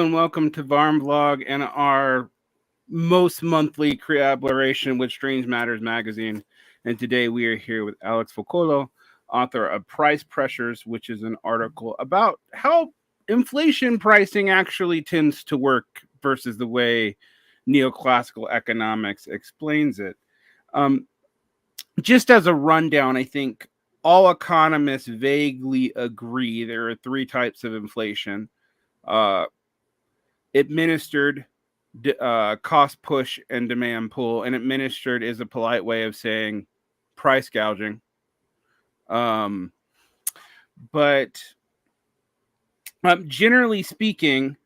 and welcome to Varn Vlog and our most monthly collaboration with Strange Matters magazine. And today we are here with Alex Vuocolo, author of Price Pressures, which is an article about how inflation pricing actually tends to work versus the way neoclassical economics explains it. Just as a rundown, I think all economists vaguely agree there are three types of inflation. Administered, cost push, and demand pull. And administered is a polite way of saying price gouging. But generally speaking,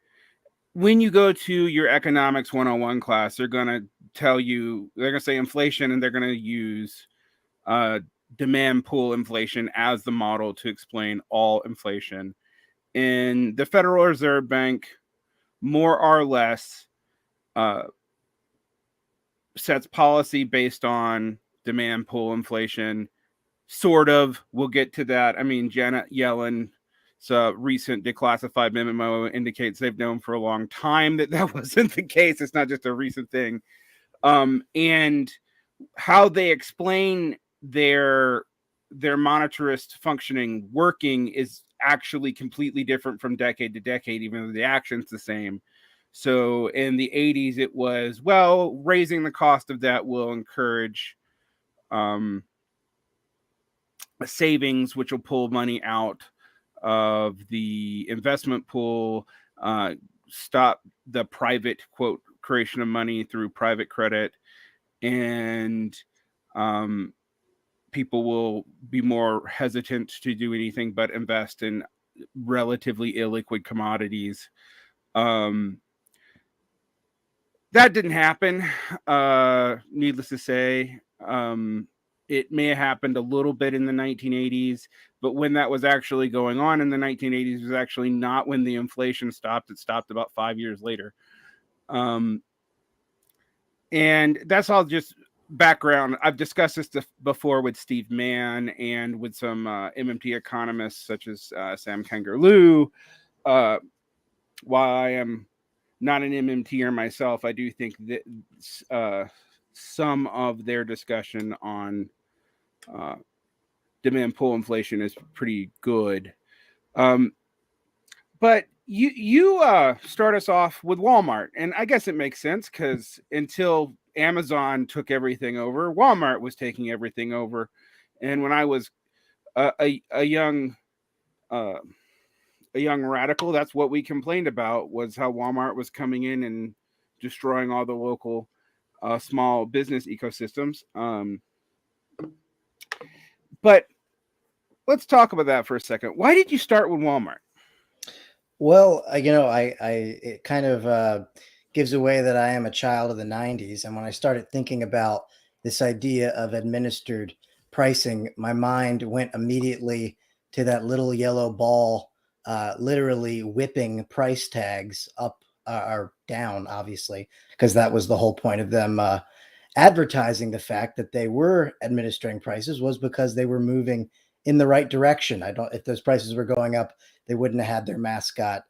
when you go to your economics 101 class, they're going to tell you, they're going to say inflation, and they're going to use demand pull inflation as the model to explain all inflation. And the Federal Reserve Bank, more or less, sets policy based on demand pull inflation. Sort of. We'll get to that. I mean, Janet Yellen's recent declassified memo indicates they've known for a long time that wasn't the case. It's not just a recent thing. And how they explain their monetarist functioning working is actually completely different from decade to decade, even though the action's the same. So in the 80s, it was, well, raising the cost of that will encourage savings, which will pull money out of the investment pool, stop the private, quote, creation of money through private credit, and people will be more hesitant to do anything but invest in relatively illiquid commodities. That didn't happen, needless to say. It may have happened a little bit in the 1980s, but when that was actually going on in the 1980s was actually not when the inflation stopped. It stopped about 5 years later. And that's all just background. I've discussed this before with Steve Mann and with some MMT economists such as Sam Kangarloo. While I am not an MMTer myself, I do think that some of their discussion on demand pull inflation is pretty good. But you start us off with Walmart, and I guess it makes sense because until Amazon took everything over, Walmart was taking everything over. And when I was a young radical, that's what we complained about, was how Walmart was coming in and destroying all the local small business ecosystems. But let's talk about that for a second. Why did you start with Walmart? Well, it kind of gives away that I am a child of the 90s. And when I started thinking about this idea of administered pricing, my mind went immediately to that little yellow ball, literally whipping price tags up or down, obviously, because that was the whole point of them advertising the fact that they were administering prices, was because they were moving in the right direction. If those prices were going up, they wouldn't have had their mascot,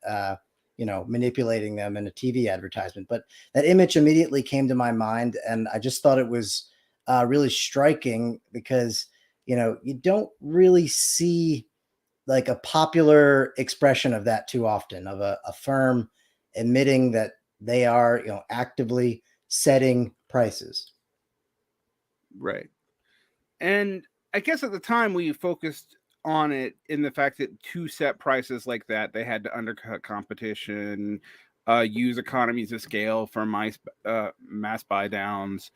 manipulating them in a TV advertisement. But that image immediately came to my mind, and I just thought it was really striking because, you don't really see like a popular expression of that too often, of a firm admitting that they are, actively setting prices. Right. And I guess at the time we focused on it in the fact that to set prices like that, they had to undercut competition, use economies of scale for mass buy downs,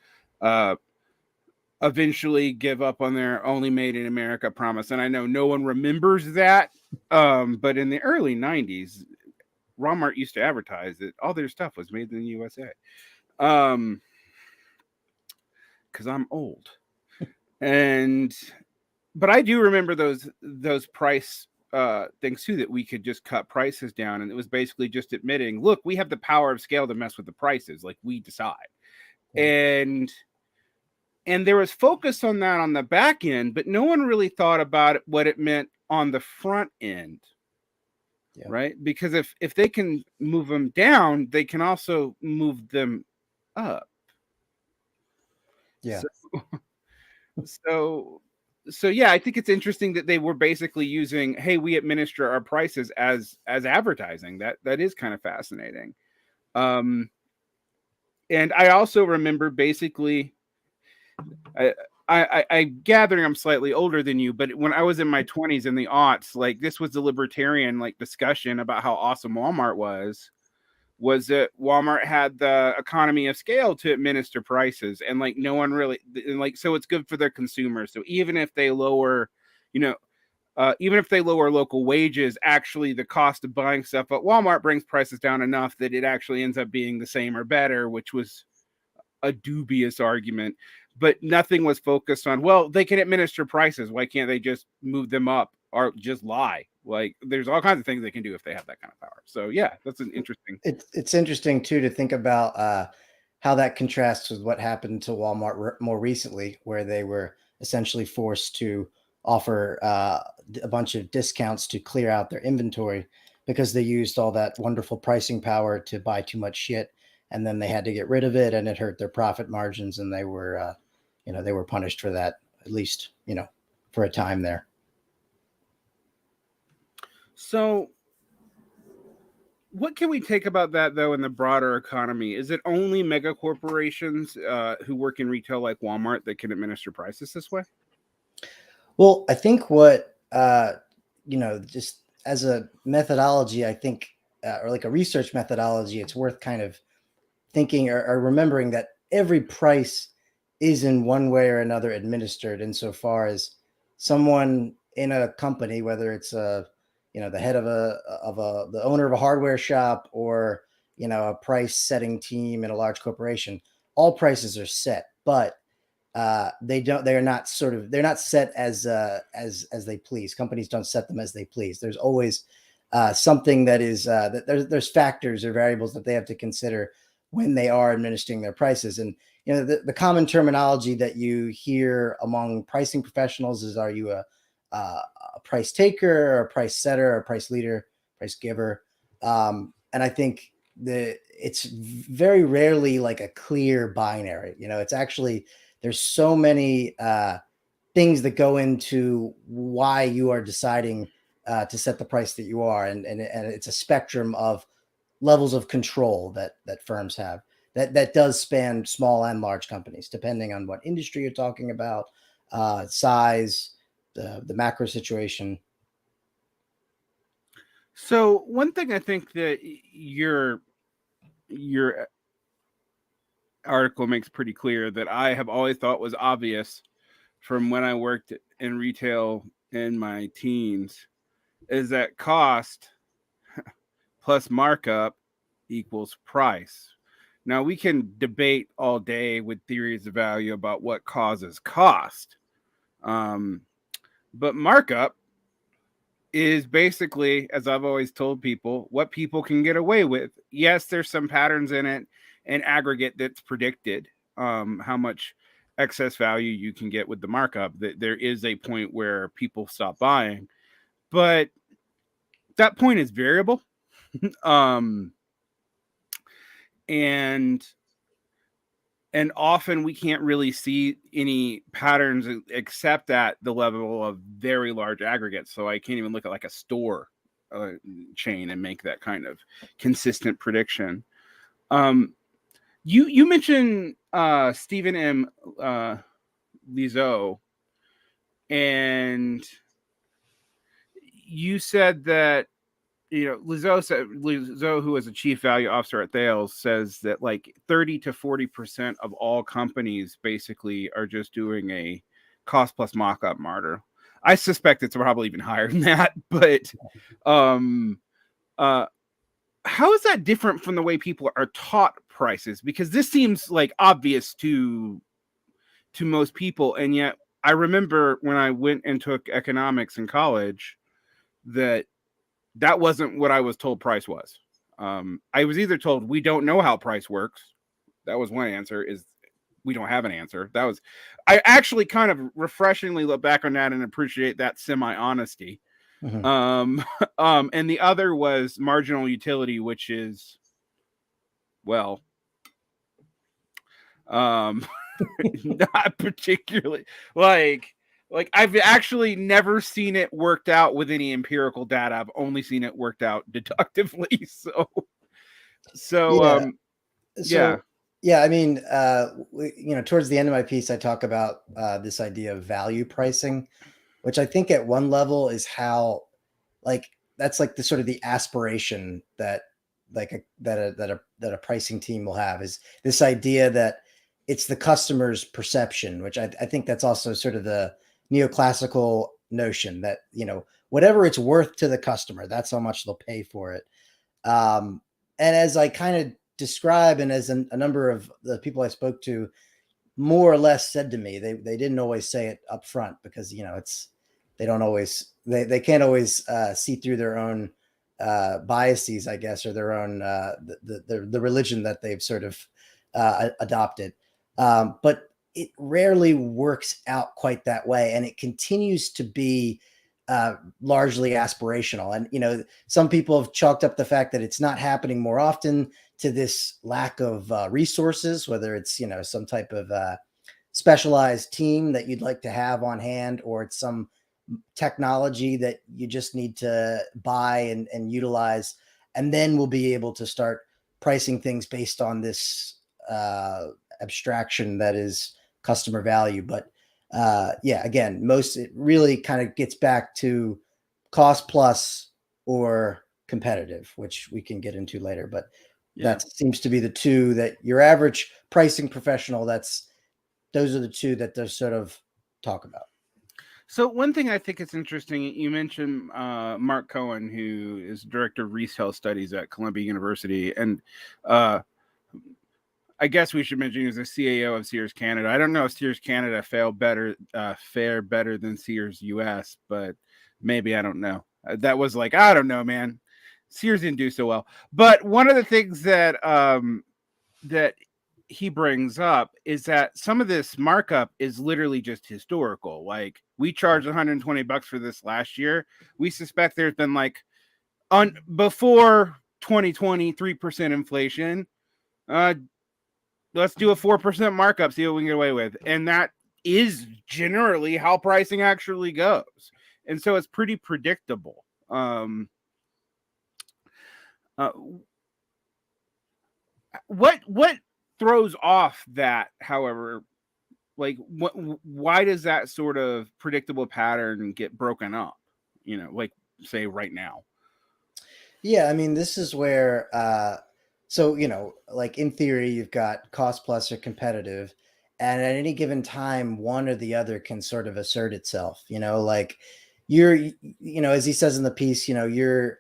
eventually give up on their only made in America promise. And I know no one remembers that, but in the early 90s, Walmart used to advertise that all their stuff was made in the USA. Because I'm old. But I do remember those price things too, that we could just cut prices down, and it was basically just admitting, look, we have the power of scale to mess with the prices, like we decide. And there was focus on that on the back end, but no one really thought about what it meant on the front end. Yeah. right? Because if they can move them down, they can also move them up. Yeah. So so so yeah, I think it's interesting that they were basically using, hey, we administer our prices as advertising. That is kind of fascinating. Um and I also remember basically I, I'm gathering I'm slightly older than you, but when I was in my 20s in the aughts, like this was the libertarian like discussion about how awesome Walmart was that Walmart had the economy of scale to administer prices, and like no one really, and like, so it's good for their consumers. So even if they lower, you know, even if they lower local wages, actually the cost of buying stuff at Walmart brings prices down enough that it actually ends up being the same or better, which was a dubious argument. But nothing was focused on, well, they can administer prices. Why can't they just move them up or just lie? Like there's all kinds of things they can do if they have that kind of power. So yeah, that's an interesting. It's interesting too to think about how that contrasts with what happened to Walmart more recently, where they were essentially forced to offer a bunch of discounts to clear out their inventory because they used all that wonderful pricing power to buy too much shit, and then they had to get rid of it, and it hurt their profit margins, and they were, they were punished for that, at least, for a time there. So what can we take about that though in the broader economy? Is it only mega corporations who work in retail like Walmart that can administer prices this way? Well, I think what just as a methodology, I think, or like a research methodology, it's worth kind of thinking or remembering that every price is in one way or another administered insofar as someone in a company, whether it's the head of the owner of a hardware shop, or a price setting team in a large corporation, all prices are set, but they're not set as they please. Companies don't set them as they please. There's always something that is that there's factors or variables that they have to consider when they are administering their prices. And the common terminology that you hear among pricing professionals is, are you a price taker or a price setter or a price leader, price giver? And I think it's very rarely like a clear binary. It's actually, there's so many things that go into why you are deciding to set the price that you are, and it's a spectrum of levels of control that firms have. That does span small and large companies, depending on what industry you're talking about, size, the macro situation. So one thing I think that your article makes pretty clear that I have always thought was obvious from when I worked in retail in my teens is that cost plus markup equals price. Now we can debate all day with theories of value about what causes cost, but markup is basically, as I've always told people, what people can get away with. Yes, there's some patterns in it, an aggregate that's predicted, how much excess value you can get with the markup. That there is a point where people stop buying, but that point is variable. um, and and often we can't really see any patterns except at the level of very large aggregates. So I can't even look at like a store chain and make that kind of consistent prediction. You mentioned Stephen M. Lizo, and you said that Lizo, who is a chief value officer at Thales, says that like 30 to 40% of all companies basically are just doing a cost plus mock-up martyr. I suspect it's probably even higher than that, but how is that different from the way people are taught prices? Because this seems like obvious to most people, and yet I remember when I went and took economics in college that wasn't what I was told price was. I was either told we don't know how price works. That was one answer, is we don't have an answer. That was, I actually kind of refreshingly look back on that and appreciate that semi-honesty. Mhm. And the other was marginal utility, which is, well, um, not particularly like I've actually never seen it worked out with any empirical data. I've only seen it worked out deductively. So Yeah. yeah. So yeah, I mean, towards the end of my piece, I talk about this idea of value pricing, which I think at one level is how, like, that's like the sort of the aspiration that that a pricing team will have, is this idea that it's the customer's perception, which I think that's also sort of the neoclassical notion that, whatever it's worth to the customer, that's how much they'll pay for it. And as I kind of describe, and as a number of the people I spoke to more or less said to me, they didn't always say it up front, because it's, they don't always, they can't always see through their own biases, I guess, or their own the religion that they've sort of adopted. But it rarely works out quite that way, and it continues to be largely aspirational. And some people have chalked up the fact that it's not happening more often to this lack of resources, whether it's some type of specialized team that you'd like to have on hand, or it's some technology that you just need to buy and utilize, and then we'll be able to start pricing things based on this abstraction that is customer value. But yeah, again, it really kind of gets back to cost plus or competitive, which we can get into later. But Yeah. that seems to be the two that your average pricing professional, those are the two that they sort of talk about. So one thing I think is interesting, you mentioned Mark Cohen, who is director of retail studies at Columbia University, and I guess we should mention he was the CAO of Sears Canada. I don't know if Sears Canada fare better than Sears US, but maybe, I don't know. That was like, I don't know, man. Sears didn't do so well. But one of the things that that he brings up is that some of this markup is literally just historical. Like, we charged $120 for this last year. We suspect there's been like before 2020 3% inflation. Let's do a 4% markup, see what we can get away with. And that is generally how pricing actually goes. And so it's pretty predictable. What throws off that, however, like why does that sort of predictable pattern get broken up? Like, say right now. Yeah, I mean, this is where so like in theory, you've got cost plus or competitive, and at any given time, one or the other can sort of assert itself. Like as he says in the piece, you're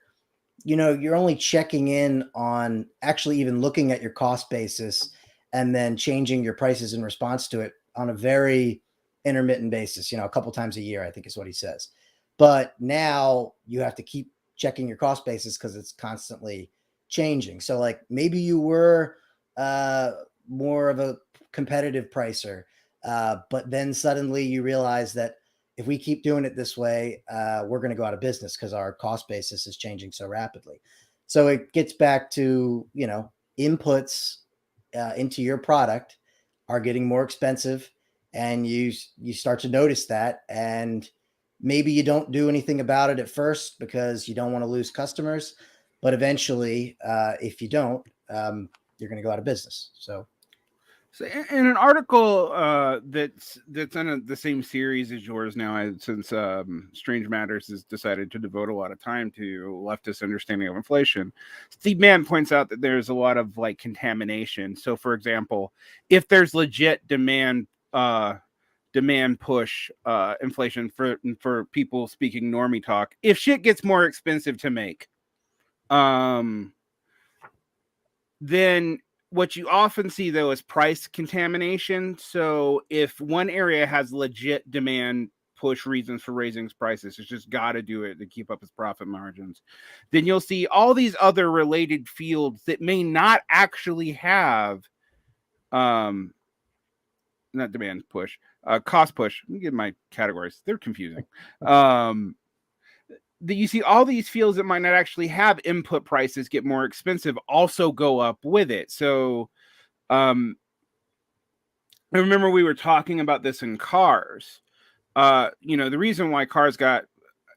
only checking in on actually even looking at your cost basis and then changing your prices in response to it on a very intermittent basis, a couple times a year, I think is what he says. But now you have to keep checking your cost basis because it's constantly changing. So like maybe you were more of a competitive pricer, but then suddenly you realize that if we keep doing it this way, we're going to go out of business because our cost basis is changing so rapidly. So it gets back to, inputs into your product are getting more expensive, and you start to notice that, and maybe you don't do anything about it at first because you don't want to lose customers, but eventually, if you don't, you're going to go out of business. So in an article that's in the same series as yours now, since Strange Matters has decided to devote a lot of time to leftist understanding of inflation, Steve Mann points out that there's a lot of like contamination. So, for example, if there's legit demand push inflation, for people speaking normie talk, if shit gets more expensive to make, then what you often see, though, is price contamination. So if one area has legit demand push reasons for raising its prices, it's just got to do it to keep up its profit margins, then you'll see all these other related fields that may not actually have not demand push, cost push. Let me get my categories, they're confusing. you see all these fields that might not actually have input prices get more expensive also go up with it. So I remember we were talking about this in cars. The reason why cars got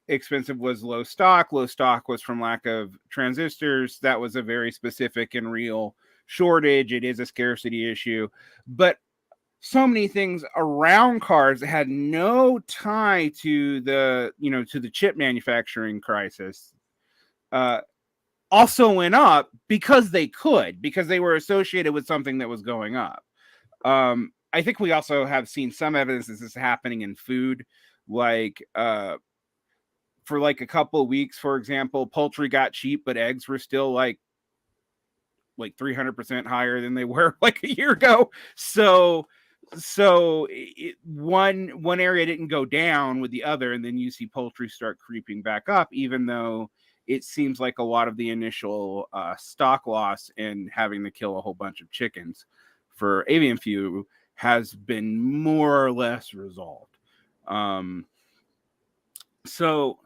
expensive was low stock. Low stock was from lack of transistors. That was a very specific and real shortage. It is a scarcity issue. But so many things around cars that had no tie to the chip manufacturing crisis also went up because they were associated with something that was going up. I think we also have seen some evidence that this is happening in food, like for like a couple of weeks, for example, poultry got cheap, but eggs were still like 300% higher than they were like a year ago. So one area didn't go down with the other, and then you see poultry start creeping back up, even though it seems like a lot of the initial stock loss and having to kill a whole bunch of chickens for avian flu has been more or less resolved. So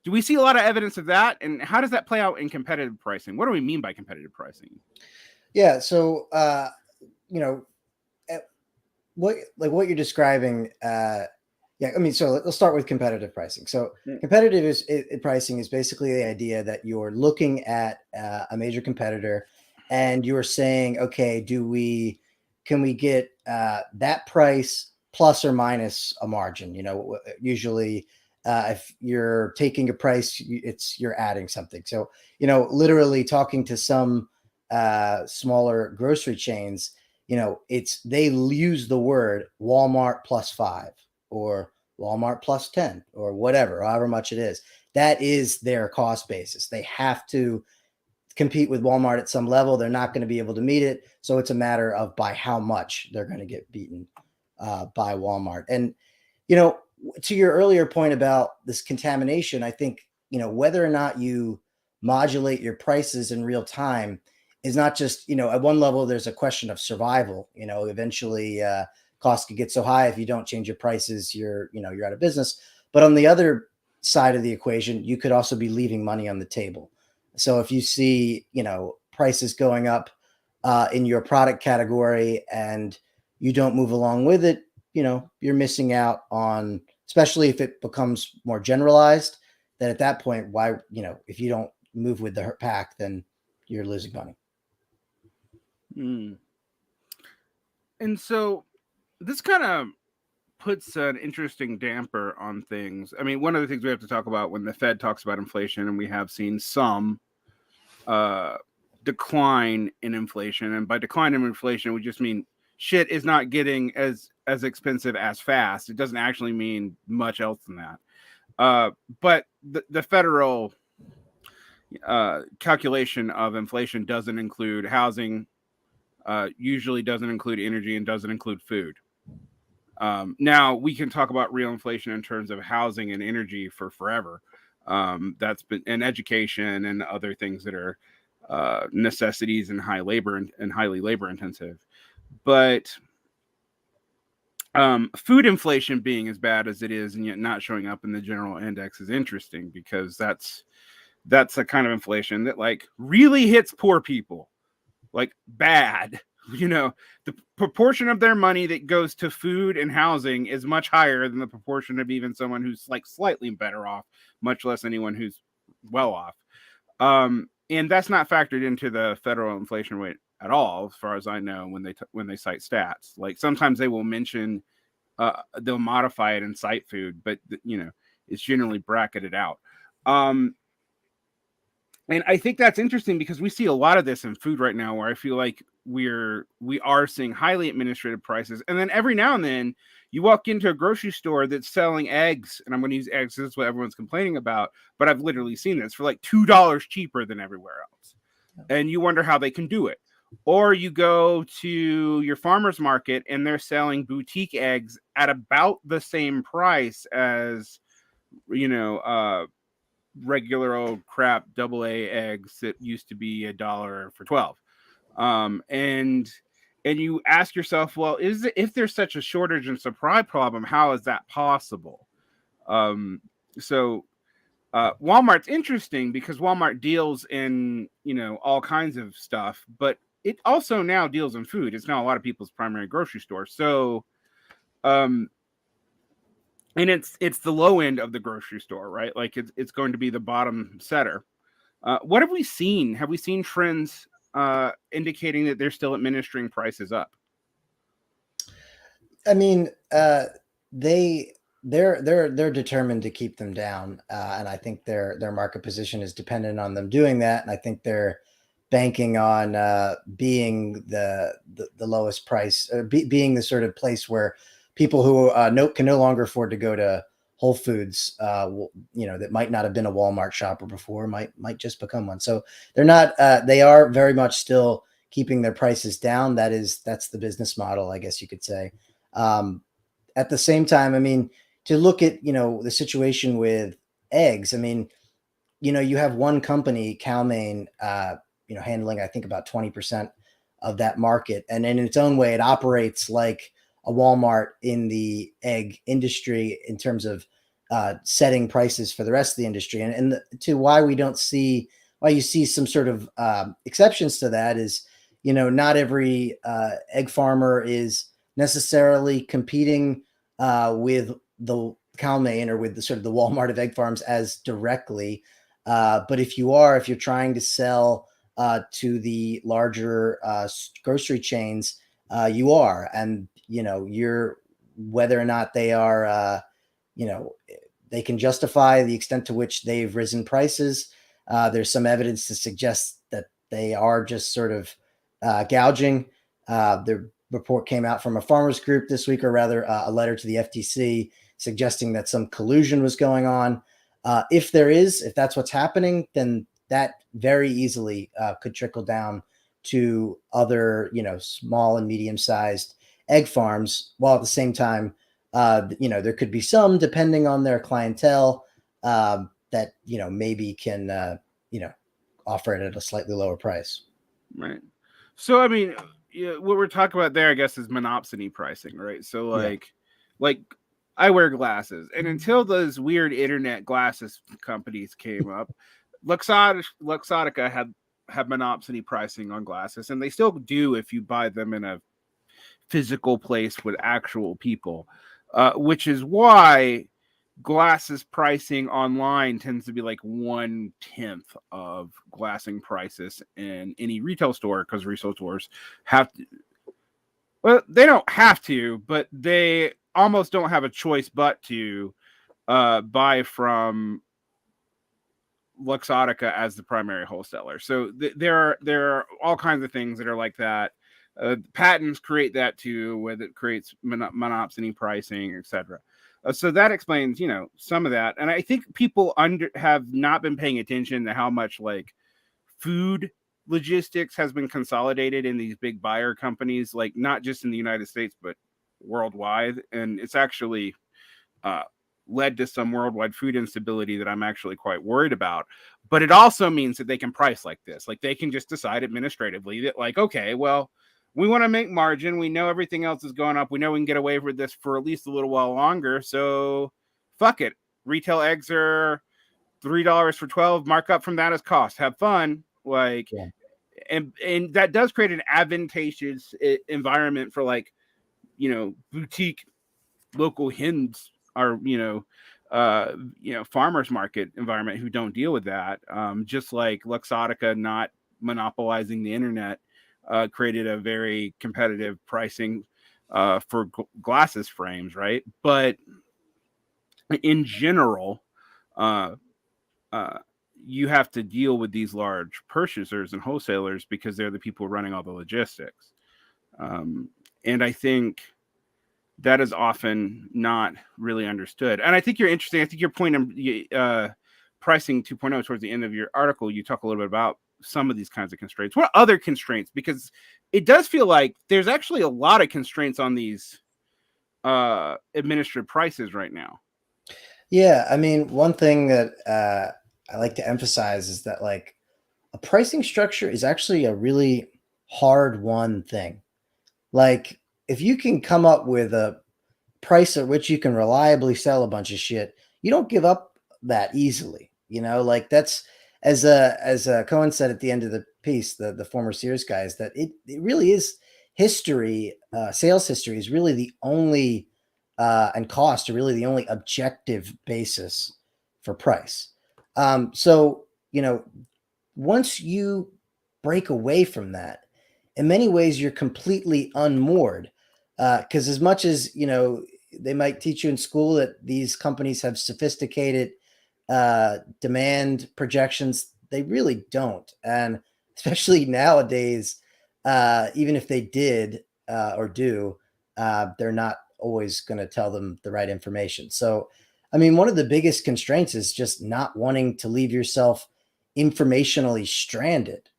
do we see a lot of evidence of that? And how does that play out in competitive pricing? What do we mean by competitive pricing? Yeah. So, what you're describing, so let's start with competitive pricing. So competitive pricing is basically the idea that you're looking at a major competitor and you're saying, okay, can we get that price plus or minus a margin? Usually if you're taking a price, you're adding something. So, literally talking to some smaller grocery chains, they use the word Walmart plus 5 or Walmart plus 10 or whatever, however much it is. That is their cost basis. They have to compete with Walmart at some level. They're not going to be able to meet it. So it's a matter of by how much they're going to get beaten by Walmart. And, to your earlier point about this contamination, I think, whether or not you modulate your prices in real time is not just, at one level, there's a question of survival. Eventually costs could get so high if you don't change your prices, you're out of business. But on the other side of the equation, you could also be leaving money on the table. So if you see, prices going up in your product category and you don't move along with it, you're missing out on, especially if it becomes more generalized, then at that point, why, if you don't move with the pack, then you're losing money. And so this kind of puts an interesting damper on things. I mean, one of the things we have to talk about when the Fed talks about inflation, and we have seen some decline in inflation, and by decline in inflation, we just mean shit is not getting as expensive as fast. It doesn't actually mean much else than that. But the federal calculation of inflation doesn't include housing, usually doesn't include energy, and doesn't include food. Now we can talk about real inflation in terms of housing and energy for forever. That's been, and education and other things that are necessities and highly labor intensive. But food inflation being as bad as it is and yet not showing up in the general index is interesting, because that's a kind of inflation that like really hits poor people like bad. The proportion of their money that goes to food and housing is much higher than the proportion of even someone who's like slightly better off, much less anyone who's well off. And that's not factored into the federal inflation rate at all, as far as I know, when they cite stats. Like sometimes they will mention, they'll modify it and cite food, but it's generally bracketed out. And I think that's interesting because we see a lot of this in food right now, where I feel like we are seeing highly administrative prices. And then every now and then you walk into a grocery store that's selling eggs, and I'm going to use eggs, this is what everyone's complaining about, but I've literally seen this for like $2 cheaper than everywhere else. And you wonder how they can do it. Or you go to your farmer's market and they're selling boutique eggs at about the same price as, regular old crap AA eggs that used to be $1 for 12. And you ask yourself, well, if there's such a shortage and supply problem, how is that possible? So Walmart's interesting because Walmart deals in, all kinds of stuff, but it also now deals in food. It's now a lot of people's primary grocery store. So, and it's the low end of the grocery store, right? Like it's going to be the bottom setter. What have we seen? Have we seen trends indicating that they're still administering prices up? I mean, they're determined to keep them down, and I think their market position is dependent on them doing that. And I think they're banking on being the lowest price, or being the sort of place where people who can no longer afford to go to Whole Foods, that might not have been a Walmart shopper before, might just become one. So they're not. They are very much still keeping their prices down. That's the business model, I guess you could say. At the same time, I mean, to look at, the situation with eggs, I mean, you have one company, Cal-Maine, handling, I think, about 20% of that market. And in its own way, it operates like a Walmart in the egg industry in terms of setting prices for the rest of the industry. And to why you see some sort of exceptions to that is, not every egg farmer is necessarily competing with the Cal-Maine or with the sort of the Walmart of egg farms as directly. But if you're trying to sell to the larger grocery chains, you are, and you're, whether or not they are, they can justify the extent to which they've risen prices. There's some evidence to suggest that they are just sort of gouging. The report came out from a farmers group this week, or rather a letter to the FTC suggesting that some collusion was going on. If that's what's happening, then that very easily could trickle down to other, small and medium-sized egg farms, while at the same time, there could be some, depending on their clientele, that, maybe can, offer it at a slightly lower price. Right. So, I mean, what we're talking about there, I guess, is monopsony pricing, right? So, like I wear glasses, and until those weird internet glasses companies came up, Luxottica had monopsony pricing on glasses, and they still do if you buy them in a physical place with actual people, which is why glasses pricing online tends to be like 1/10 of glassing prices in any retail store, because retail stores have to, well, they don't have to, but they almost don't have a choice but to buy from Luxottica as the primary wholesaler. So there are all kinds of things that are like that. Patents create that too, where it creates monopsony pricing, etc. So that explains, some of that. And I think people have not been paying attention to how much like food logistics has been consolidated in these big buyer companies, like not just in the United States, but worldwide. And it's actually led to some worldwide food instability that I'm actually quite worried about. But it also means that they can price like this. Like they can just decide administratively that, like, okay, well, we want to make margin. We know everything else is going up. We know we can get away with this for at least a little while longer. So fuck it. Retail eggs are $3 for 12. Markup from that is cost. Have fun. Like, yeah. And that does create an advantageous environment for, like, boutique local hens are, farmers market environment who don't deal with that. Just like Luxottica not monopolizing the internet created a very competitive pricing for glasses frames, right? But in general, you have to deal with these large purchasers and wholesalers because they're the people running all the logistics. And I think that is often not really understood. And I think you're interesting. I think your point on pricing 2.0 towards the end of your article, you talk a little bit about some of these kinds of constraints. What other constraints? Because it does feel like there's actually a lot of constraints on these administered prices right now. Yeah, I mean, one thing that I like to emphasize is that, like, a pricing structure is actually a really hard won thing. Like, if you can come up with a price at which you can reliably sell a bunch of shit, you don't give up that easily. Like that's as Cohen said at the end of the piece, the former Sears guys, that it really is history. Sales history is really the only and cost are really the only objective basis for price. So once you break away from that, in many ways you're completely unmoored. Because as much as they might teach you in school that these companies have sophisticated demand projections, they really don't. And especially nowadays, even if they did or do, they're not always going to tell them the right information. So, I mean, one of the biggest constraints is just not wanting to leave yourself informationally stranded,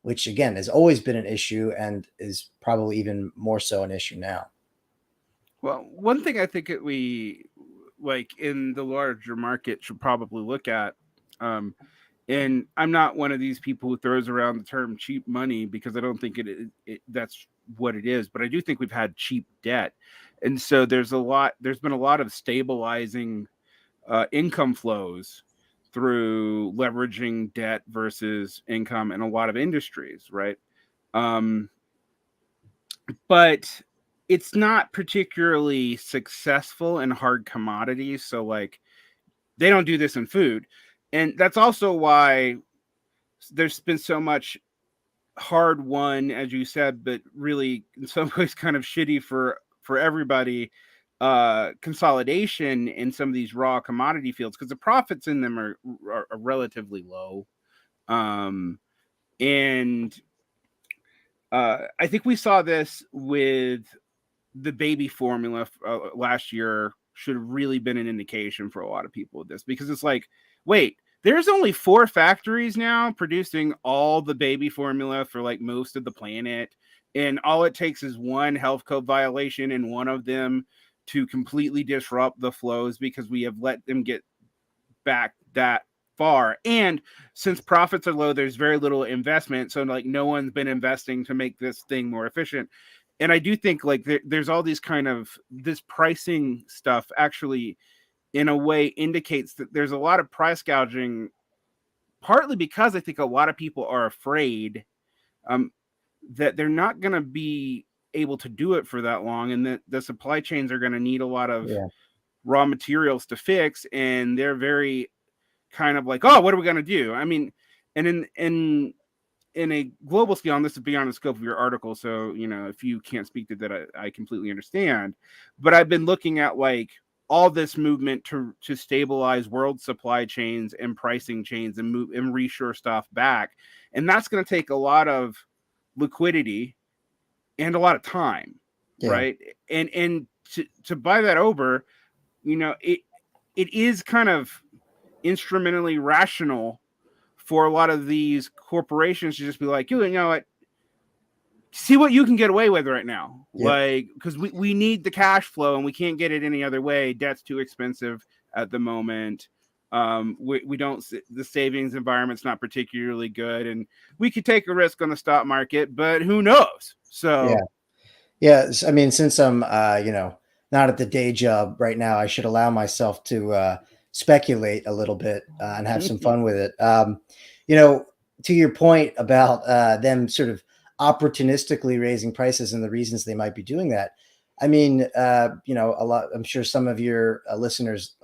which again has always been an issue and is probably even more so an issue now. Well, one thing I think that we like in the larger market should probably look at, and I'm not one of these people who throws around the term cheap money because I don't think that's what it is, but I do think we've had cheap debt, and so there's been a lot of stabilizing income flows through leveraging debt versus income in a lot of industries, right? Um, but it's not particularly successful in hard commodities. So, like, they don't do this in food. And that's also why there's been so much hard won, as you said, but really in some ways kind of shitty for everybody, consolidation in some of these raw commodity fields because the profits in them are relatively low. And I think we saw this with the baby formula last year. Should have really been an indication for a lot of people with this, because it's like, wait, there's only 4 factories now producing all the baby formula for like most of the planet, and all it takes is one health code violation in one of them to completely disrupt the flows because we have let them get back that far. And since profits are low, there's very little investment, so like no one's been investing to make this thing more efficient. And I do think like there's all these kind of this pricing stuff actually in a way indicates that there's a lot of price gouging, partly because I think a lot of people are afraid that they're not going to be able to do it for that long, and that the supply chains are going to need a lot of raw materials to fix, and they're very kind of like, oh, what are we going to do? I mean, and in a global scale, and this is beyond the scope of your article, so if you can't speak to that, I completely understand. But I've been looking at like all this movement to stabilize world supply chains and pricing chains and move and reshore stuff back, and that's going to take a lot of liquidity and a lot of time, right? And to buy that over, it is kind of instrumentally rational for a lot of these corporations to just be like, you know what, see what you can get away with right now. Like, because we need the cash flow and we can't get it any other way. Debt's too expensive at the moment. We don't, the savings environment's not particularly good, and we could take a risk on the stock market, but who knows? So I mean, since I'm not at the day job right now, I should allow myself to speculate a little bit and have some fun with it. To your point about them sort of opportunistically raising prices and the reasons they might be doing that. I mean, a lot. I'm sure some of your listeners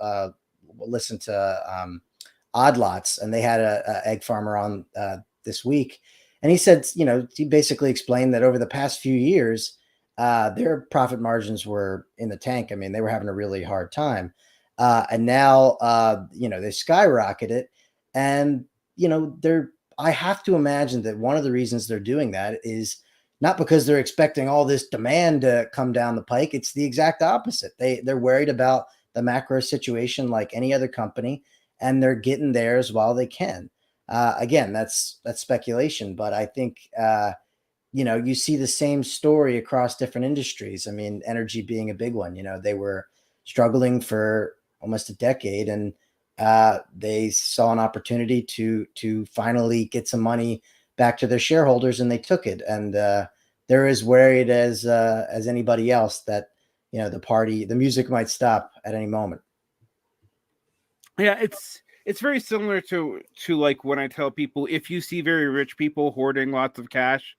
listen to Odd Lots, and they had a egg farmer on this week, and he said, he basically explained that over the past few years, their profit margins were in the tank. I mean, they were having a really hard time, and now they skyrocketed, and they're. I have to imagine that one of the reasons they're doing that is not because they're expecting all this demand to come down the pike. It's the exact opposite. They're worried about the macro situation like any other company, and they're getting theirs while they can. Again, that's speculation, but I think you see the same story across different industries. I mean, energy being a big one. They were struggling for almost a decade, and they saw an opportunity to finally get some money back to their shareholders, and they took it. And they're as worried as anybody else that the music might stop at any moment. Yeah, it's very similar to like when I tell people, if you see very rich people hoarding lots of cash,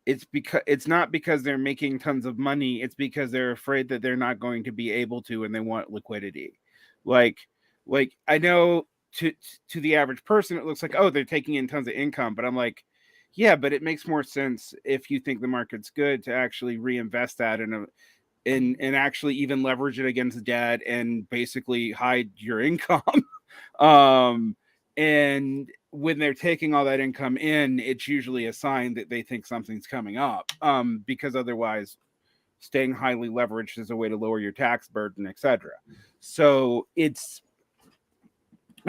it's not because they're making tons of money, it's because they're afraid that they're not going to be able to, and they want liquidity. Like I know to the average person it looks like, oh, they're taking in tons of income, but I'm like, yeah, but it makes more sense if you think the market's good to actually reinvest that and actually even leverage it against debt and basically hide your income. um and when they're taking all that income in, it's usually a sign that they think something's coming up, because otherwise staying highly leveraged is a way to lower your tax burden, etc. So it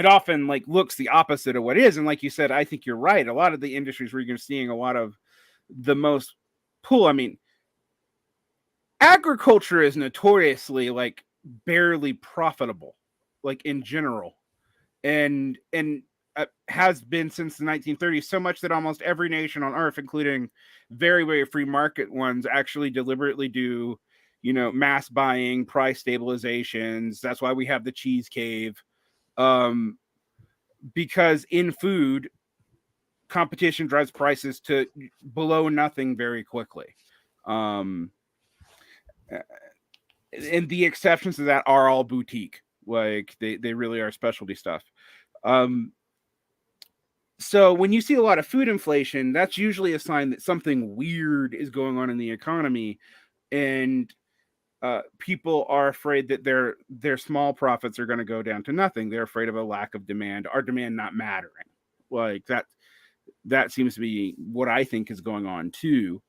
often like looks the opposite of what it is. And like you said, I think you're right, a lot of the industries where you're seeing a lot of the most pull, I mean, agriculture is notoriously like barely profitable, like in general, and has been since the 1930s, so much that almost every nation on earth, including very, very free market ones, actually deliberately do, mass buying, price stabilizations. That's why we have the cheese cave, um, because in food, competition drives prices to below nothing very quickly. Um, and the exceptions to that are all boutique. Like they really are specialty stuff. Um, so when you see a lot of food inflation, that's usually a sign that something weird is going on in the economy, and people are afraid that their small profits are going to go down to nothing. They're afraid of a lack of demand, our demand not mattering. Like that seems to be what I think is going on too.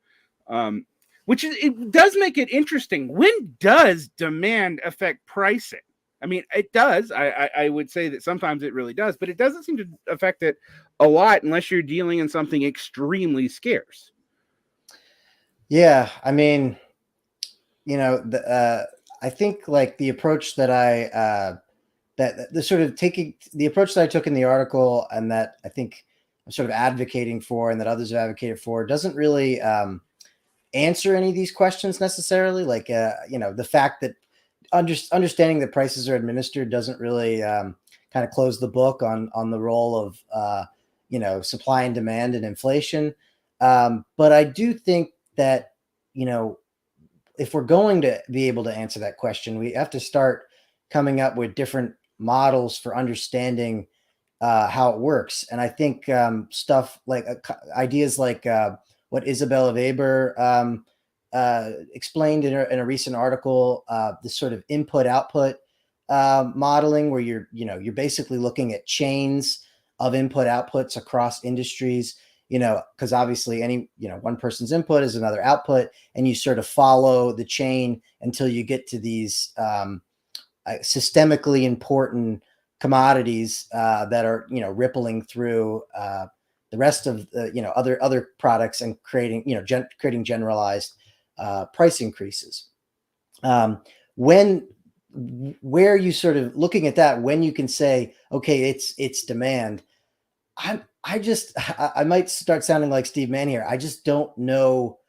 Um, which it does make it interesting. When does demand affect pricing? I mean, it does. I would say that sometimes it really does, but it doesn't seem to affect it a lot unless you're dealing in something extremely scarce. Yeah, I mean, I think like the approach that that the sort of taking the approach that I took in the article, and that I think I'm sort of advocating for, and that others have advocated for, doesn't really answer any of these questions necessarily. Like, the fact that understanding that prices are administered doesn't really kind of close the book on the role of supply and demand and inflation. But I do think that if we're going to be able to answer that question, we have to start coming up with different models for understanding how it works. And I think stuff like ideas like what Isabella Weber explained in a recent article, this sort of input output modeling, where you're basically looking at chains of input outputs across industries, because obviously one person's input is another output, and you sort of follow the chain until you get to these systemically important commodities that are rippling through the rest of the other products, and creating generalized price increases. Where you sort of looking at that, when you can say, okay, it's demand. I might start sounding like Steve Mann here. I just don't know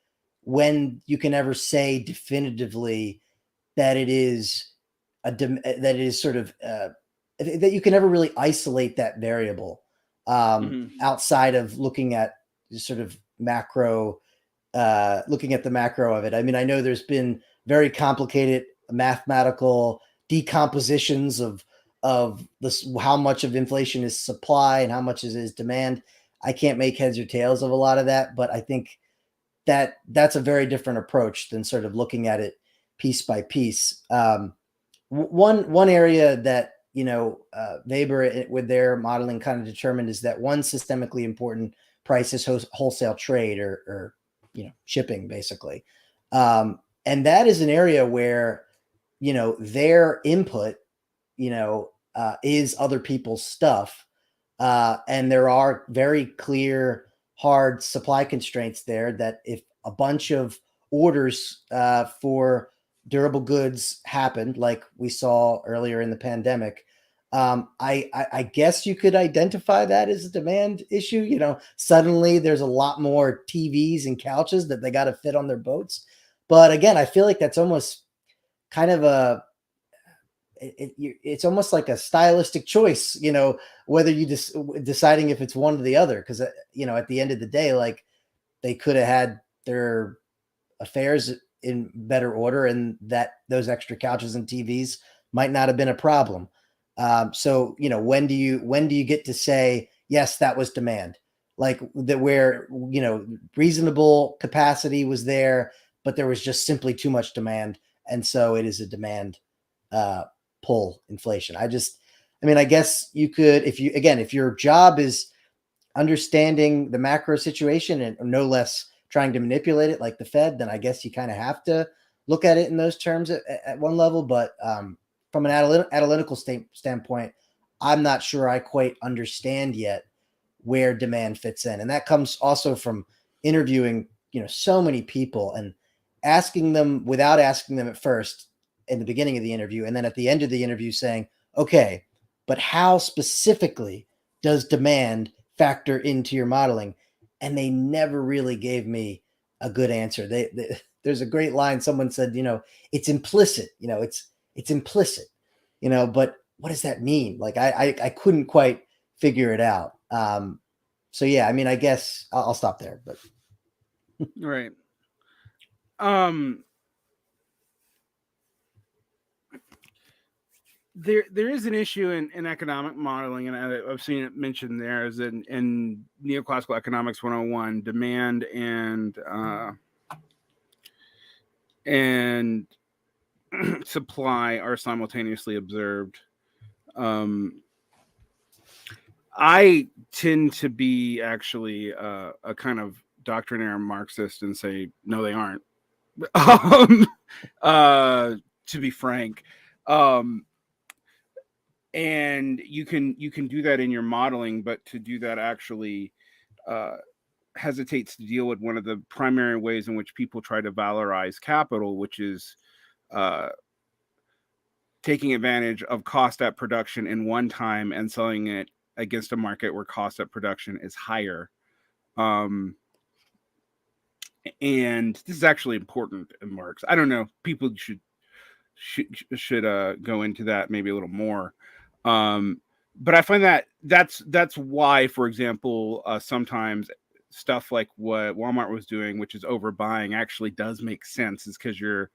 when you can ever say definitively that it is that it is sort of that you can never really isolate that variable outside of looking at sort of macro, looking at the macro of it. I mean, I know there's been very complicated mathematical decompositions of this, how much of inflation is supply and how much is demand. I can't make heads or tails of a lot of that, but I think that that's a very different approach than sort of looking at it piece by piece. One area that Weber with their modeling kind of determined is that one systemically important price is wholesale trade, or shipping, basically, and that is an area where their input is other people's stuff, and there are very clear hard supply constraints there, that if a bunch of orders for durable goods happened, like we saw earlier in the pandemic, I guess you could identify that as a demand issue. Suddenly there's a lot more TVs and couches that they got to fit on their boats. But again, I feel like that's almost kind of it's almost like a stylistic choice, whether you deciding if it's one or the other. Because at the end of the day, like, they could have had their affairs in better order, and that those extra couches and TVs might not have been a problem. So when do you get to say, yes, that was demand, like that, where reasonable capacity was there, but there was just simply too much demand, and so it is a demand pull inflation. I guess you could, if your job is understanding the macro situation and no less trying to manipulate it like the Fed, then I guess you kind of have to look at it in those terms at one level. But from an analytical standpoint, I'm not sure I quite understand yet where demand fits in. And that comes also from interviewing, so many people and asking them without asking them at first in the beginning of the interview. And then at the end of the interview saying, okay, but how specifically does demand factor into your modeling? And they never really gave me a good answer. There's a great line. Someone said, it's implicit, it's implicit, but what does that mean? Like, I couldn't quite figure it out. So yeah, I guess I'll stop there, but. Right. There is an issue in economic modeling, and I've seen it mentioned there, is in Neoclassical Economics 101, demand and supply are simultaneously observed. I tend to be actually a kind of doctrinaire Marxist and say, no, they aren't. To be frank. And you can do that in your modeling, but to do that actually hesitates to deal with one of the primary ways in which people try to valorize capital, which is taking advantage of cost at production in one time and selling it against a market where cost at production is higher. And this is actually important in Marx. I don't know. People should go into that maybe a little more. But I find that that's why, for example, sometimes stuff like what Walmart was doing, which is overbuying, actually does make sense. Is because you're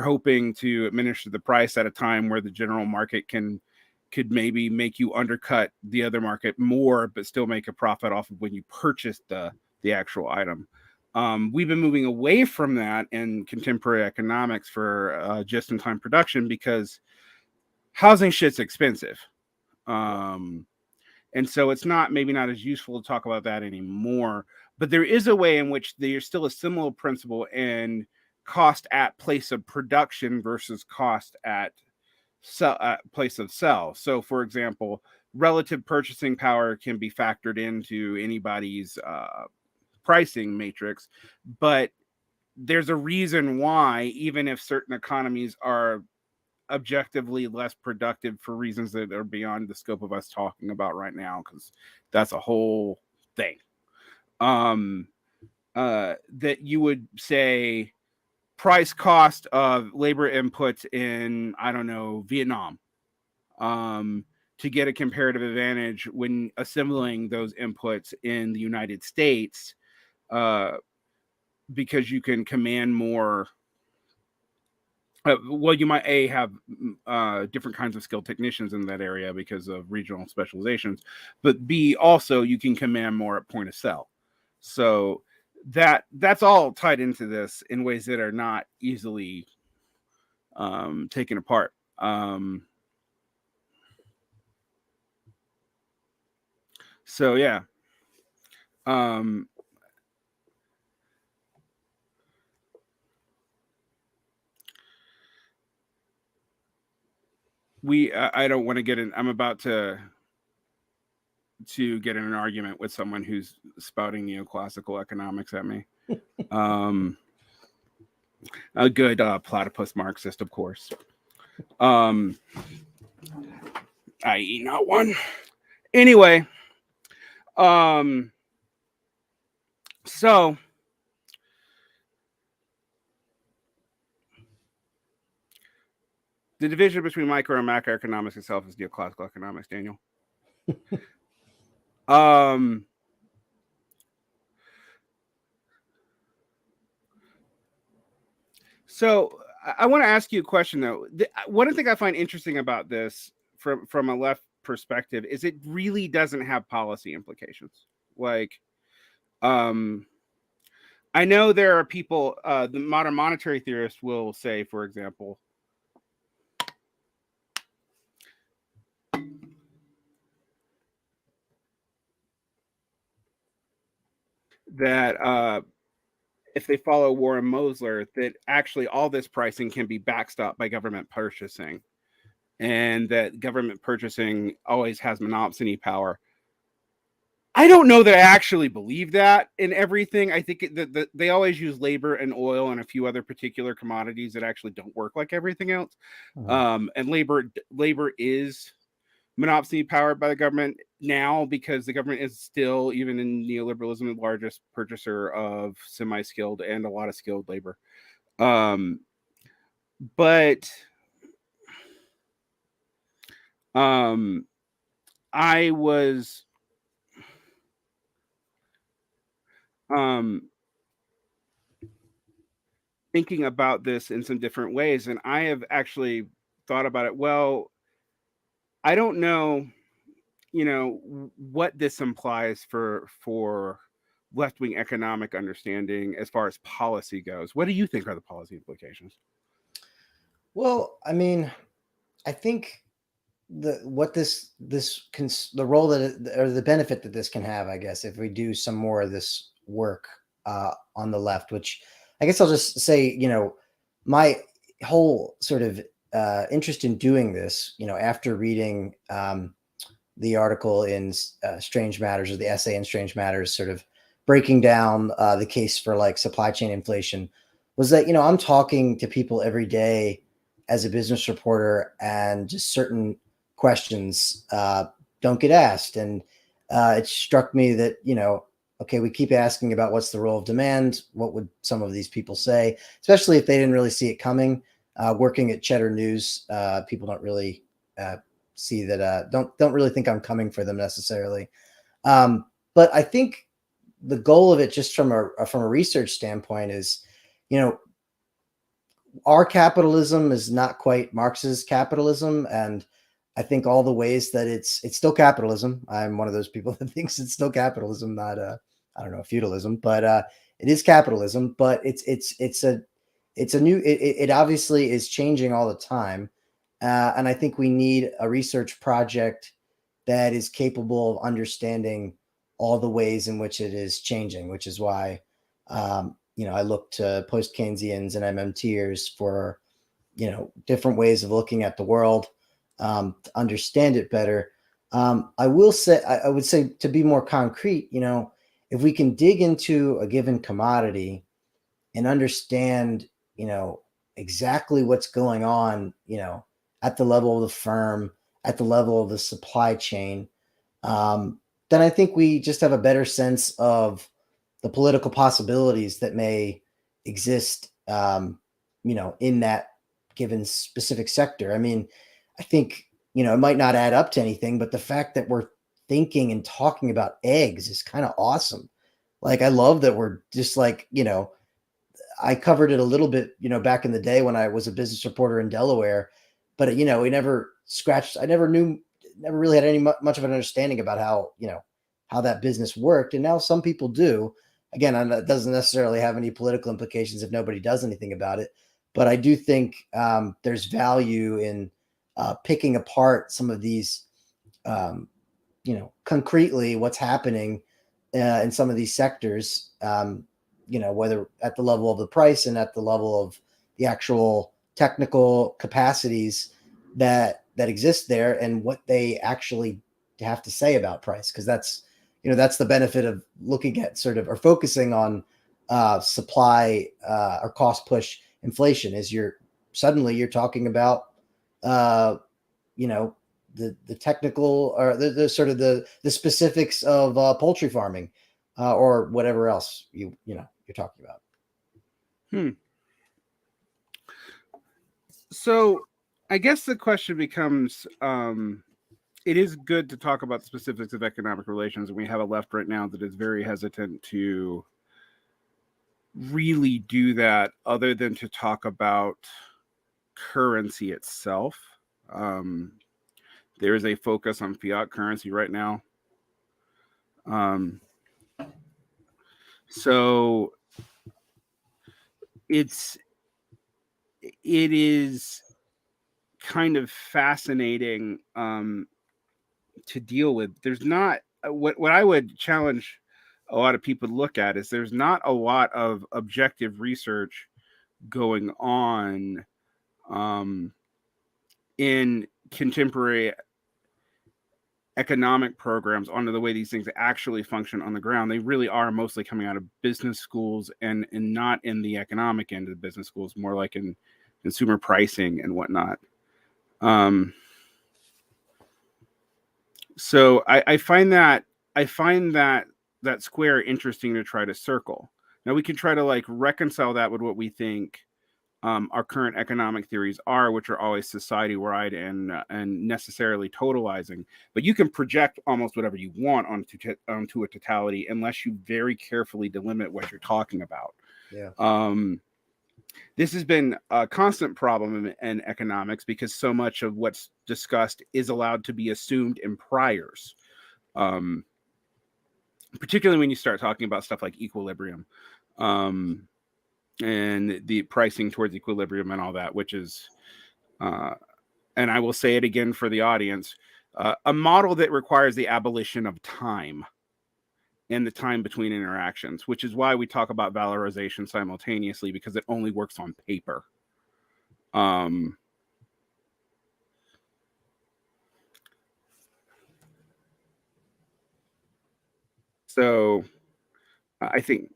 hoping to administer the price at a time where the general market could maybe make you undercut the other market more, but still make a profit off of when you purchase the actual item. We've been moving away from that in contemporary economics for just-in-time production because housing shit's expensive. And so it's maybe not as useful to talk about that anymore. But there is a way in which there's still a similar principle in cost at place of production versus cost at place of sell. So, for example, relative purchasing power can be factored into anybody's pricing matrix, but there's a reason why, even if certain economies are objectively less productive for reasons that are beyond the scope of us talking about right now, because that's a whole thing, that you would say price cost of labor inputs in, I don't know, Vietnam, to get a comparative advantage when assembling those inputs in the United States, because you can command more. Well, you might have different kinds of skilled technicians in that area because of regional specializations, but B, also you can command more at point of sale. So that's all tied into this in ways that are not easily taken apart. So yeah. I don't want to get in. I'm about to get in an argument with someone who's spouting neoclassical economics at me. A good platypus Marxist, of course. I.e. not one. Anyway, so The division between micro and macroeconomics itself is neoclassical economics, Daniel. So I want to ask you a question though. One thing I find interesting about this from a left perspective is it really doesn't have policy implications. Like, I know there are people, the modern monetary theorists will say, for example, that if they follow Warren Mosler, that actually all this pricing can be backstopped by government purchasing, and that government purchasing always has monopsony power. I don't know that I actually believe that in everything. I think that they always use labor and oil and a few other particular commodities that actually don't work like everything else. And labor is monopsony powered by the government now because the government is still, even in neoliberalism, the largest purchaser of semi-skilled and a lot of skilled labor. But I was thinking about this in some different ways, and I have actually thought about it. Well, I don't know, what this implies for left-wing economic understanding as far as policy goes. What do you think are the policy implications? Well, I mean, I think the role that or the benefit that this can have, I guess, if we do some more of this work on the left, which I guess I'll just say, my whole sort of interest in doing this, after reading the article in Strange Matters, or the essay in Strange Matters, sort of breaking down the case for like supply chain inflation, was that, I'm talking to people every day as a business reporter, and just certain questions don't get asked. And it struck me that, okay, we keep asking about what's the role of demand. What would some of these people say, especially if they didn't really see it coming? Working at Cheddar News, people don't really see that, don't really think I'm coming for them necessarily. But I think the goal of it, just from a research standpoint, is, our capitalism is not quite Marx's capitalism, and I think all the ways that it's still capitalism. I'm one of those people that thinks it's still capitalism, not I don't know, feudalism, but it is capitalism. But it's a new. It obviously is changing all the time, and I think we need a research project that is capable of understanding all the ways in which it is changing, which is why I look to post-Keynesians and MMTers for, different ways of looking at the world, to understand it better. I would say, to be more concrete, if we can dig into a given commodity and understand, exactly what's going on, at the level of the firm, at the level of the supply chain, then I think we just have a better sense of the political possibilities that may exist, in that given specific sector. I mean, I think, it might not add up to anything, but the fact that we're thinking and talking about eggs is kind of awesome. Like, I love that we're just like, I covered it a little bit, back in the day when I was a business reporter in Delaware, but we never I never really had any much of an understanding about how that business worked. And now some people do. Again, that doesn't necessarily have any political implications if nobody does anything about it. But I do think there's value in picking apart some of these, concretely what's happening in some of these sectors, whether at the level of the price and at the level of the actual technical capacities that exist there, and what they actually have to say about price. Because that's the benefit of looking at sort of, or focusing on supply or cost push inflation, is you're talking about the technical, or the sort of the specifics of poultry farming, or whatever else you're talking about. So I guess the question becomes, it is good to talk about the specifics of economic relations, and we have a left right now that is very hesitant to really do that, other than to talk about currency itself. There is a focus on fiat currency right now. So it is kind of fascinating to deal with. There's not what I would challenge a lot of people to look at is there's not a lot of objective research going on in contemporary economic programs onto the way these things actually function on the ground. They really are mostly coming out of business schools and not in the economic end of the business schools, more like in consumer pricing and whatnot. So I find that square interesting to try to circle. Now we can try to like reconcile that with what we think our current economic theories are, which are always society-wide and necessarily totalizing. But you can project almost whatever you want onto a totality unless you very carefully delimit what you're talking about. Yeah. This has been a constant problem in economics because so much of what's discussed is allowed to be assumed in priors. Particularly when you start talking about stuff like equilibrium. And the pricing towards equilibrium and all that, which is, and I will say it again for the audience, a model that requires the abolition of time and the time between interactions, which is why we talk about valorization simultaneously, because it only works on paper. So I think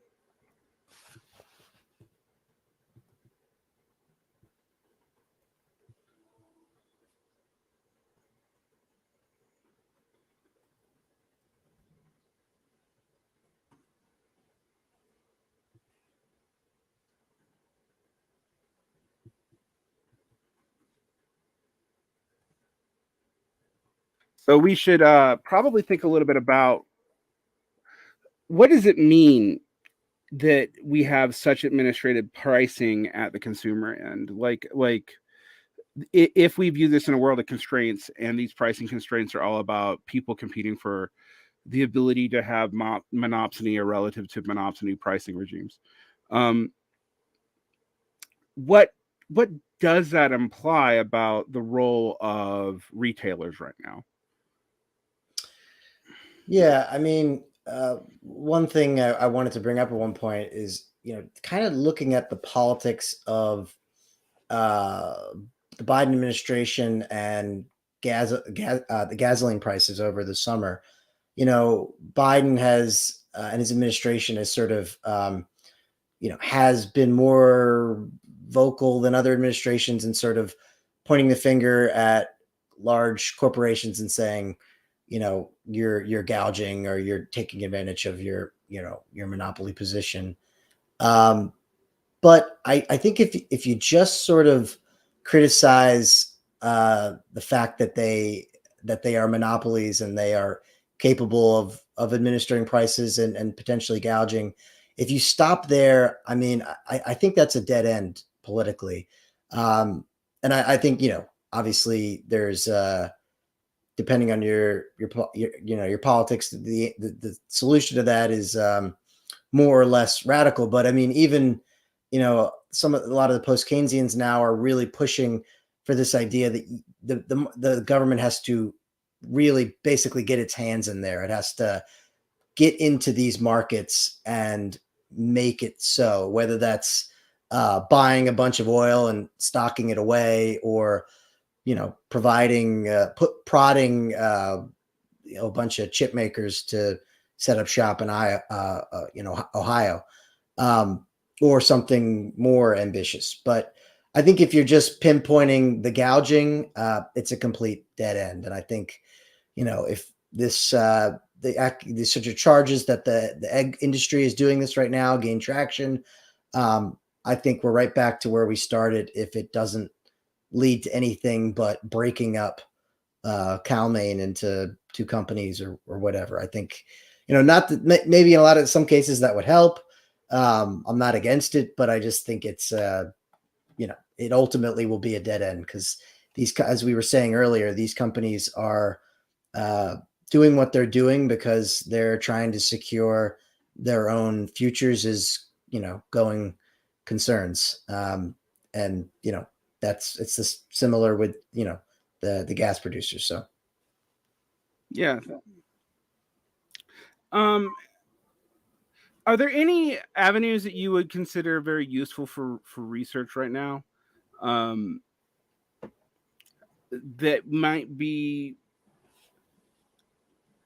so we should probably think a little bit about what does it mean that we have such administrative pricing at the consumer end, like if we view this in a world of constraints, and these pricing constraints are all about people competing for the ability to have monopsony or relative to monopsony pricing regimes, what does that imply about the role of retailers right now? Yeah, I mean, one thing I wanted to bring up at one point is, kind of looking at the politics of the Biden administration and the gasoline prices over the summer. Biden has and his administration has sort of, has been more vocal than other administrations and sort of pointing the finger at large corporations and saying, you're gouging or you're taking advantage of your monopoly position. But I think if you just sort of criticize the fact that they are monopolies and they are capable of administering prices and potentially gouging, if you stop there, I mean, I think that's a dead end politically. And I think, obviously there's depending on your politics, the solution to that is more or less radical. But I mean, even a lot of the post Keynesians now are really pushing for this idea that the government has to really basically get its hands in there. It has to get into these markets and make it so, whether that's buying a bunch of oil and stocking it away, or providing prodding a bunch of chip makers to set up shop in Ohio, or something more ambitious. But I think if you're just pinpointing the gouging, it's a complete dead end. And I think, if this these sort of charges that the egg industry is doing this right now gain traction, I think we're right back to where we started if it doesn't lead to anything but breaking up CalMaine into two companies or whatever. I think, not that maybe in a lot of some cases that would help. I'm not against it, but I just think it's, it ultimately will be a dead end because these, as we were saying earlier, these companies are doing what they're doing because they're trying to secure their own futures as, going concerns. And, it's this similar with, the gas producers. So. Yeah. Are there any avenues that you would consider very useful for research right now, that might be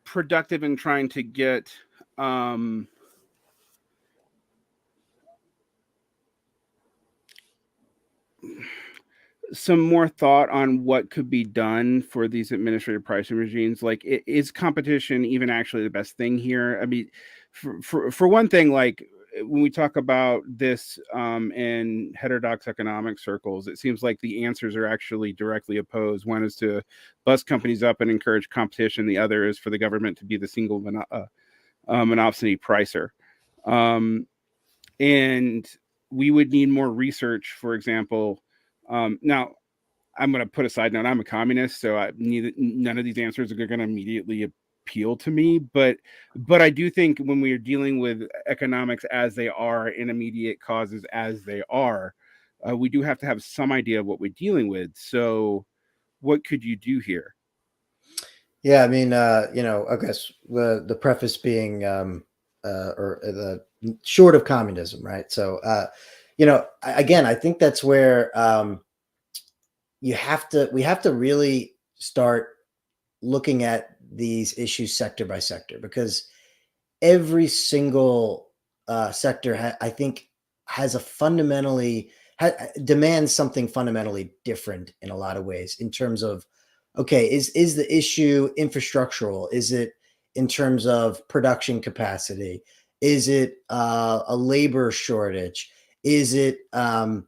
productive in trying to get some more thought on what could be done for these administrative pricing regimes? Like, is competition even actually the best thing here? I mean, for one thing, like when we talk about this in heterodox economic circles, it seems like the answers are actually directly opposed. One is to bust companies up and encourage competition. The other is for the government to be the single monopsony pricer. And we would need more research, for example. Now, I'm going to put a side note. I'm a communist, so none of these answers are going to immediately appeal to me. But I do think when we are dealing with economics as they are and immediate causes as they are, we do have to have some idea of what we're dealing with. So, what could you do here? Yeah, I mean, I guess the preface being, or the short of communism, right? So, again, I think that's where we have to really start looking at these issues sector by sector, because every single sector, I think, has a fundamentally demands something fundamentally different in a lot of ways in terms of, okay, is the issue infrastructural? Is it in terms of production capacity? Is it a labor shortage? Is it an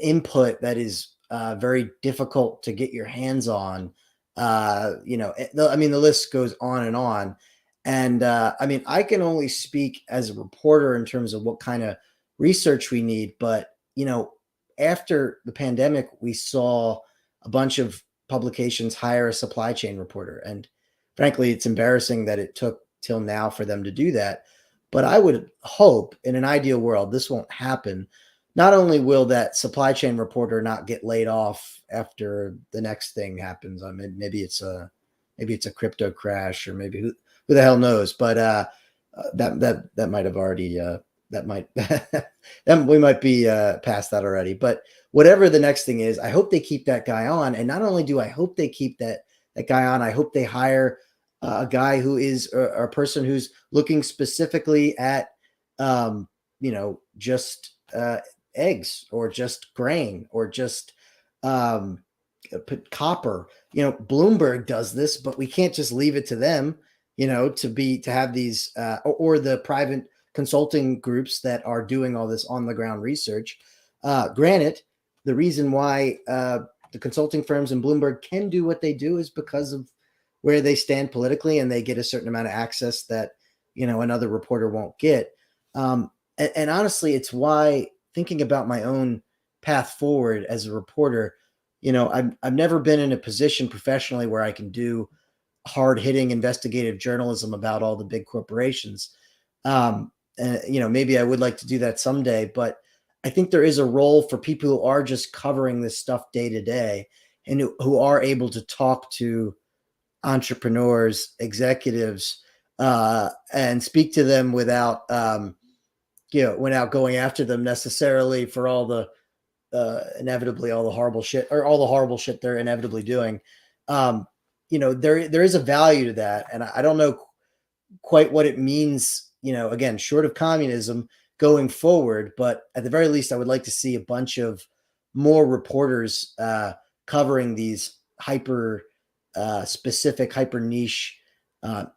input that is very difficult to get your hands on? I mean, the list goes on and on. And I mean, I can only speak as a reporter in terms of what kind of research we need. But, after the pandemic, we saw a bunch of publications hire a supply chain reporter. And frankly, it's embarrassing that it took till now for them to do that. But I would hope in an ideal world, this won't happen. Not only will that supply chain reporter not get laid off after the next thing happens. I mean, maybe it's a crypto crash, or maybe who the hell knows? But that might have already that might we might be past that already. But whatever the next thing is, I hope they keep that guy on. And not only do I hope they keep that guy on, I hope they hire a guy who is a person who's looking specifically at just eggs, or just grain, or just copper. Bloomberg does this, but we can't just leave it to them, to have these or the private consulting groups that are doing all this on the ground research. Granted, the reason why the consulting firms and Bloomberg can do what they do is because of where they stand politically, and they get a certain amount of access that another reporter won't get. And honestly, it's why, thinking about my own path forward as a reporter, I've never been in a position professionally where I can do hard-hitting investigative journalism about all the big corporations. And, maybe I would like to do that someday, but I think there is a role for people who are just covering this stuff day to day, and who are able to talk to entrepreneurs, executives, and speak to them without going after them necessarily for all the inevitably all the horrible shit, or all the horrible shit they're inevitably doing. There is a value to that, and I don't know quite what it means, again, short of communism going forward, but at the very least, I would like to see a bunch of more reporters covering these hyper specific, hyper niche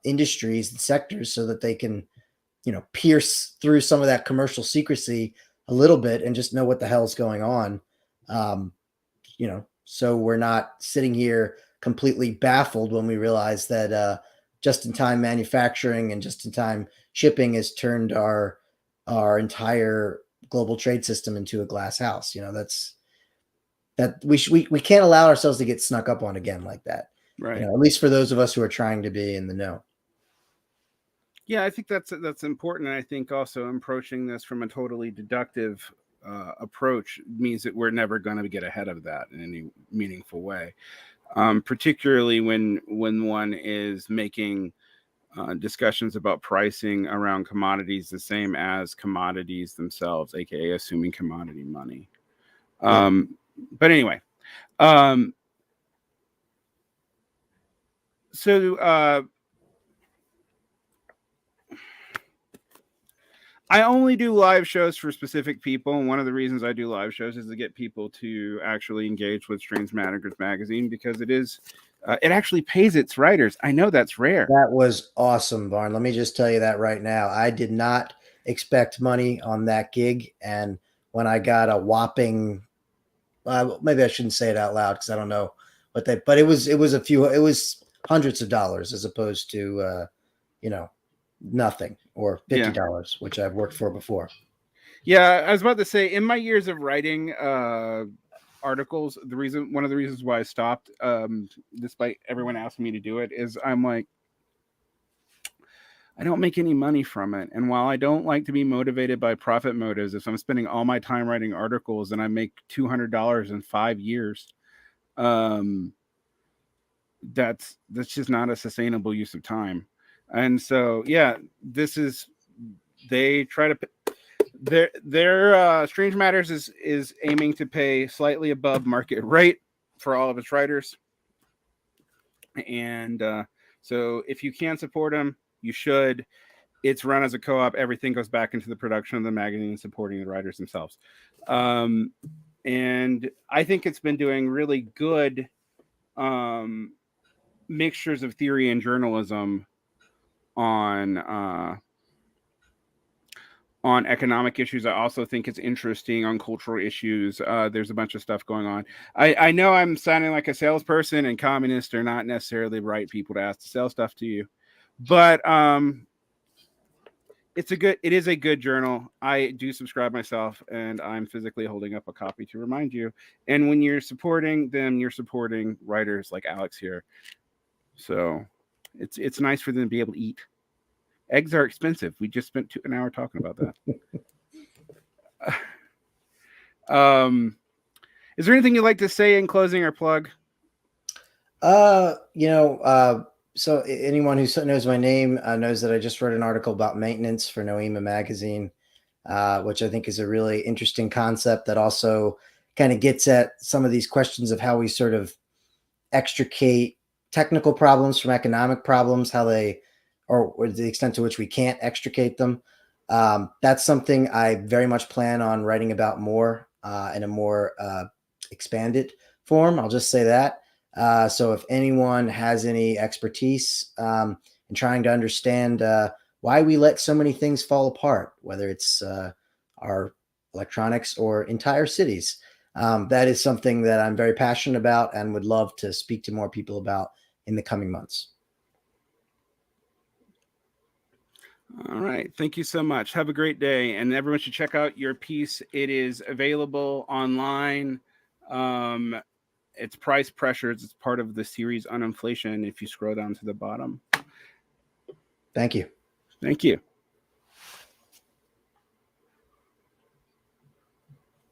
industries and sectors, so that they can, pierce through some of that commercial secrecy a little bit and just know what the hell is going on. so we're not sitting here completely baffled when we realize that just-in-time manufacturing and just-in-time shipping has turned our entire global trade system into a glass house. That we can't allow ourselves to get snuck up on again like that. Right. At least for those of us who are trying to be in the know. Yeah, I think that's important. And I think also approaching this from a totally deductive approach means that we're never going to get ahead of that in any meaningful way. Particularly when one is making discussions about pricing around commodities the same as commodities themselves, aka assuming commodity money. But anyway, so I only do live shows for specific people, and one of the reasons I do live shows is to get people to actually engage with Strange Matters magazine, because it actually pays its writers. I know that's rare. That was awesome, Varn. Let me just tell you that right now. I did not expect money on that gig, and when I got a whopping, maybe I shouldn't say it out loud because I don't know what but it was hundreds of dollars as opposed to nothing, or $50, which I've worked for before. Yeah, I was about to say, in my years of writing articles, one of the reasons why I stopped, despite everyone asking me to do it, is I'm like, I don't make any money from it. And while I don't like to be motivated by profit motives, if I'm spending all my time writing articles and I make $200 in 5 years, that's just not a sustainable use of time. And so, yeah, they try to, their Strange Matters is aiming to pay slightly above market rate for all of its writers. And so if you can support them, you should. It's run as a co-op. Everything goes back into the production of the magazine, supporting the writers themselves. And I think it's been doing really good mixtures of theory and journalism on economic issues. I also think it's interesting on cultural issues. There's a bunch of stuff going on. I know I'm sounding like a salesperson, and communists are not necessarily the right people to ask to sell stuff to you, but it is a good journal. I do subscribe myself, and I'm physically holding up a copy to remind you. And when you're supporting them, you're supporting writers like Alex here. So it's nice for them to be able to eat. Eggs are expensive. We just spent an hour talking about that. Is there anything you'd like to say in closing or plug? So anyone who knows my name knows that I just wrote an article about maintenance for Noema magazine, which I think is a really interesting concept that also kind of gets at some of these questions of how we sort of extricate technical problems from economic problems, or the extent to which we can't extricate them. That's something I very much plan on writing about more in a more expanded form. I'll just say that. So if anyone has any expertise in trying to understand why we let so many things fall apart, whether it's our electronics or entire cities, that is something that I'm very passionate about and would love to speak to more people about in the coming months. All right. Thank you so much. Have a great day. And everyone should check out your piece. It is available online. It's Price Pressures. It's part of the series on inflation if you scroll down to the bottom. Thank you. Thank you.